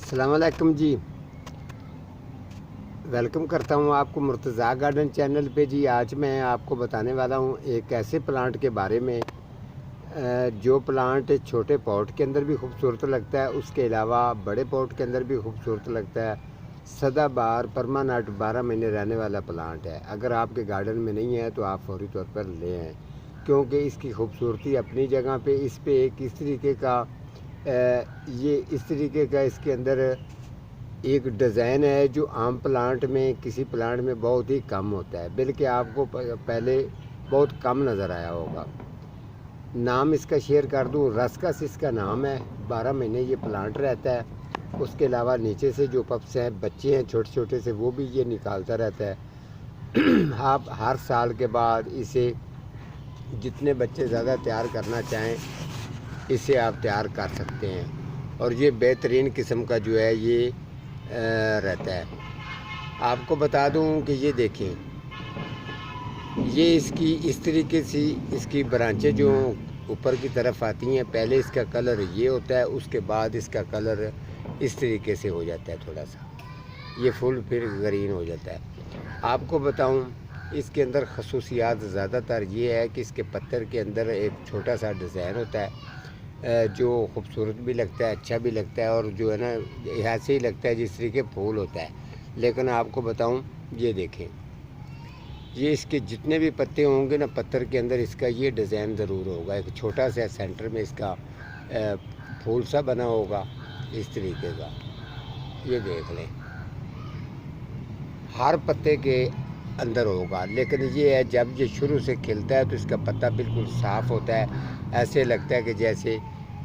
अस्सलाम वालेकुम जी। वेलकम करता हूँ आपको मुर्तज़ा गार्डन चैनल पे जी। आज मैं आपको बताने वाला हूँ एक ऐसे प्लांट के बारे में जो प्लांट छोटे पॉट के अंदर भी खूबसूरत लगता है, उसके अलावा बड़े पॉट के अंदर भी खूबसूरत लगता है। सदाबहार परमानेंट 12 महीने रहने वाला प्लांट है। अगर आपके गार्डन में नहीं है तो आप फौरी तौर पर ले आएँ, क्योंकि इसकी खूबसूरती अपनी जगह पे इस पे एक इस तरीके का ये इस तरीके का इसके अंदर एक डिज़ाइन है जो आम प्लांट में किसी प्लांट में बहुत ही कम होता है, बल्कि आपको पहले बहुत कम नज़र आया होगा। नाम इसका शेयर कर दूँ, रस्कस इसका नाम है। 12 महीने ये प्लांट रहता है। उसके अलावा नीचे से जो पप्स हैं, बच्चे हैं छोटे छोटे से, वो भी ये निकालता रहता है। आप हर साल के बाद इसे जितने बच्चे ज़्यादा तैयार करना चाहें, इसे आप तैयार कर सकते हैं। और ये बेहतरीन किस्म का जो है ये रहता है। आपको बता दूं कि ये देखें, ये इसकी इस तरीके से इसकी ब्रांचें जो ऊपर की तरफ आती हैं, पहले इसका कलर ये होता है, उसके बाद इसका कलर इस तरीके से हो जाता है, थोड़ा सा ये फुल फिर ग्रीन हो जाता है। आपको बताऊं, इसके अंदर खसूसियात ज़्यादातर ये है कि इसके पत्थर के अंदर एक छोटा सा डिज़ाइन होता है जो खूबसूरत भी लगता है, अच्छा भी लगता है, और जो है ना ऐसे ही लगता है जिस तरीके फूल होता है। लेकिन आपको बताऊं, ये देखें, ये इसके जितने भी पत्ते होंगे ना पत्थर के अंदर, इसका ये डिज़ाइन ज़रूर होगा। एक छोटा सा सेंटर में इसका फूल सा बना होगा इस तरीके का। ये देख लें, हर पत्ते के अंदर होगा। लेकिन ये है, जब ये शुरू से खिलता है तो इसका पत्ता बिल्कुल साफ़ होता है, ऐसे लगता है कि जैसे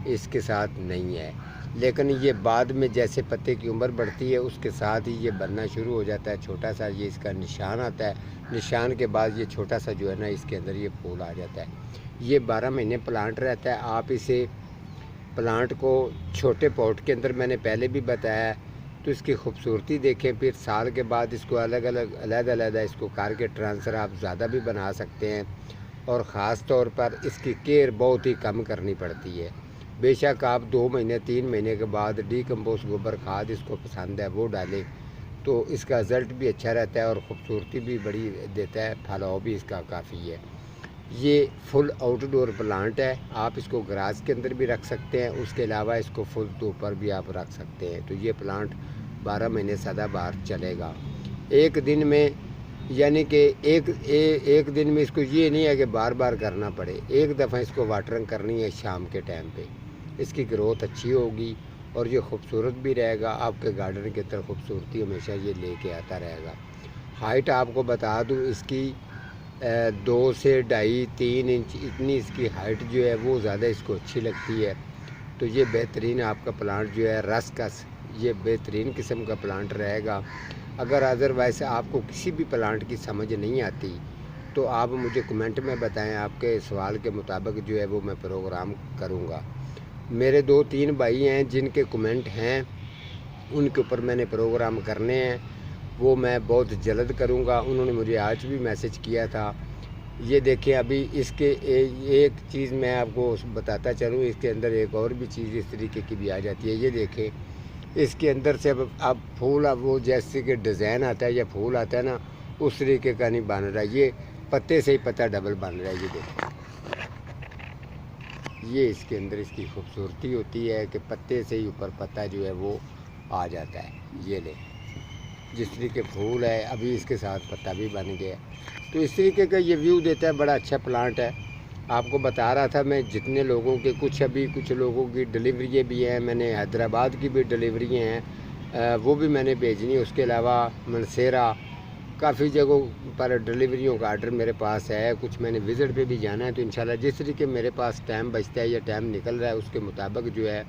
इसके साथ नहीं है। लेकिन ये बाद में जैसे पत्ते की उम्र बढ़ती है, उसके साथ ही ये बनना शुरू हो जाता है। छोटा सा ये इसका निशान आता है, निशान के बाद ये छोटा सा जो है ना इसके अंदर ये फूल आ जाता है। ये 12 महीने प्लांट रहता है। आप इसे प्लांट को छोटे पॉट के अंदर, मैंने पहले भी बताया, तो इसकी खूबसूरती देखें। फिर साल के बाद इसको अलग अलग इसको करके ट्रांसफ़र आप ज़्यादा भी बना सकते हैं। और ख़ास तौर पर इसकी केयर बहुत ही कम करनी पड़ती है। बेशक आप 2 महीने 3 महीने के बाद डीकम्पोस्ट गोबर खाद इसको पसंद है वो डालें, तो इसका रिज़ल्ट भी अच्छा रहता है और ख़ूबसूरती भी बड़ी देता है। फैलाव भी इसका काफ़ी है। ये फुल आउटडोर प्लांट है। आप इसको गराज के अंदर भी रख सकते हैं, उसके अलावा इसको फुल धूप पर भी आप रख सकते हैं। तो ये प्लांट 12 महीने सदाबहार चलेगा। एक दिन में, यानी कि एक दिन में इसको ये नहीं है कि बार बार करना पड़े। एक दफ़ा इसको वाटरिंग करनी है शाम के टाइम पे, इसकी ग्रोथ अच्छी होगी और ये खूबसूरत भी रहेगा। आपके गार्डन की तरफ खूबसूरती हमेशा ये लेके आता रहेगा। हाइट आपको बता दूँ, इसकी 2 से 2.5-3 इंच इतनी इसकी हाइट जो है वो ज़्यादा इसको अच्छी लगती है। तो ये बेहतरीन आपका प्लांट जो है रस्कस, ये बेहतरीन किस्म का प्लांट रहेगा। अगर अदरवाइज़ आपको किसी भी प्लांट की समझ नहीं आती तो आप मुझे कमेंट में बताएं, आपके सवाल के मुताबिक जो है वो मैं प्रोग्राम करूँगा। मेरे 2-3 भाई हैं जिनके कमेंट हैं, उनके ऊपर मैंने प्रोग्राम करने हैं, वो मैं बहुत जल्द करूँगा। उन्होंने मुझे आज भी मैसेज किया था। ये देखें, अभी इसके एक चीज़ मैं आपको बताता चलूँ, इसके अंदर एक और भी चीज़ इस तरीके की भी आ जाती है। ये देखें, इसके अंदर से अब फूल, अब वो जैसे कि डिज़ाइन आता है या फूल आता है ना, उस तरीके का नहीं बन रहा। ये पत्ते से ही पत्ता डबल बन रहा है। ये देखें, ये इसके अंदर इसकी खूबसूरती होती है कि पत्ते से ही ऊपर पत्ता जो है वो आ जाता है। ये ले, जिस तरीके फूल है अभी इसके साथ पत्ता भी बन गया। तो इस तरीके का ये व्यू देता है। बड़ा अच्छा प्लांट है। आपको बता रहा था मैं, जितने लोगों के कुछ लोगों की डिलीवरी भी हैं, मैंने हैदराबाद की भी डिलीवरी हैं, वो भी मैंने भेजनी है। उसके अलावा मनसेरा, काफ़ी जगहों पर डिलीवरियों का आर्डर मेरे पास है। कुछ मैंने विज़िट पे भी जाना है। तो इंशाल्लाह जिस तरीके मेरे पास टाइम बचता है या टाइम निकल रहा है, उसके मुताबिक जो है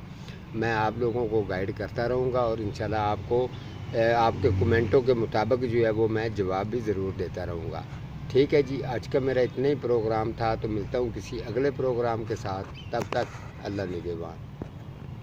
मैं आप लोगों को गाइड करता रहूँगा। और इंशाल्लाह आपको आपके कमेंटों के मुताबिक जो है वो मैं जवाब भी ज़रूर देता रहूँगा। ठीक है जी, आज का मेरा इतना ही प्रोग्राम था। तो मिलता हूँ किसी अगले प्रोग्राम के साथ। तब तक अल्लाह निगहबान।